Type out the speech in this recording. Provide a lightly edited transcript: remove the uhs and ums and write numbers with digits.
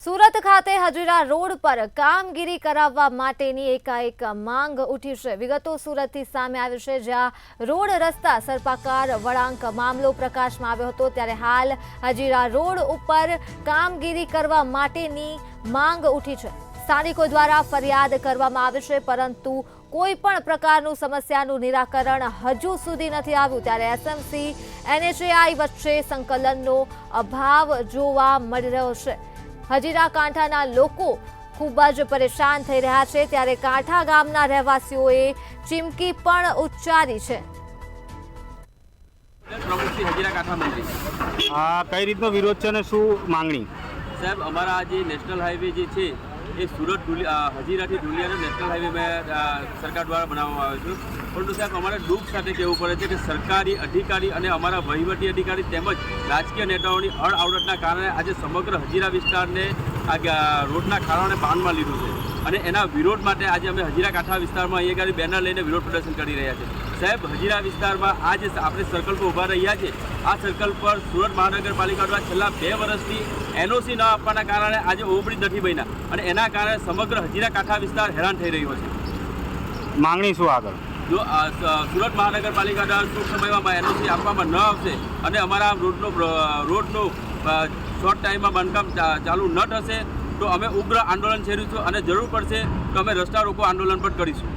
સુરત ખાતે હજીરા રોડ પર કામગીરી કરાવવા માટેની એકાએક માંગ ઉઠી છે। વિગતો સુરતથી સામે આવી છે, જ્યાં રોડ રસ્તા સર્પાકાર વળાંક મામલો પ્રકાશમાં આવ્યો હતો। ત્યારે હાલ હજીરા રોડ ઉપર કામગીરી કરવા માટેની માંગ ઉઠી છે। સ્થાનિકો દ્વારા ફરિયાદ કરવામાં આવી છે, પરંતુ કોઈ પણ પ્રકારનું સમસ્યાનું નિરાકરણ હજુ સુધી નથી આવ્યું। ત્યારે એસએમસી NHAI વચ્ચે સંકલનનો અભાવ જોવા મળી રહ્યો છે। હજીરા કાંઠાના લોકો ખૂબ જ પરેશાન થઈ રહ્યા છે। ત્યારે કાંઠા ગામના રહેવાસીઓએ ચીમકી પણ ઉચ્ચારી છે। કઈ રીતનો વિરોધ છે અને શું માંગણી? સાહેબ, અમારા જે નેશનલ હાઈવે જે છે એ સુરત હજીરાથી ઢુલિયાનો નેશનલ હાઈવે સરકાર દ્વારા બનાવવામાં આવ્યો છે। પરંતુ સાહેબ, અમારે દુઃખ સાથે કહેવું પડે છે કે સરકારી અધિકારી અને અમારા વહીવટી અધિકારી તેમજ રાજકીય નેતાઓની અડઆવડતના કારણે આજે સમગ્ર હજીરા વિસ્તારને આ રોડના ખાડાને બાંધમાં લીધું છે અને એના વિરોધ માટે આજે અમે હજીરા કાંઠા વિસ્તારમાં અહીંયા આગળ બેનર લઈને વિરોધ પ્રદર્શન કરી રહ્યા છીએ। સાહેબ, હજીરા વિસ્તારમાં આ જે આપણે સર્કલ પર ઊભા રહ્યા છે, આ સર્કલ પર સુરત મહાનગરપાલિકા દ્વારા છેલ્લા 2 વર્ષથી NOC ન આપવાના કારણે આજે ઓવરબ્રિજ નથી બન્યા અને એના કારણે સમગ્ર હજીરા કાંઠા વિસ્તાર હેરાન થઈ રહ્યો છે। માંગણી શું આગળ? જો સુરત મહાનગરપાલિકા દ્વારા ટૂંક સમયમાં NOC આપવામાં ન આવશે અને અમારા રોડનું શોર્ટ ટાઈમમાં બાંધકામ ચાલુ ન થશે તો અમે ઉગ્ર આંદોલન છેડીશું અને જરૂર પડશે તો અમે રસ્તા રોકો આંદોલન પણ કરીશું।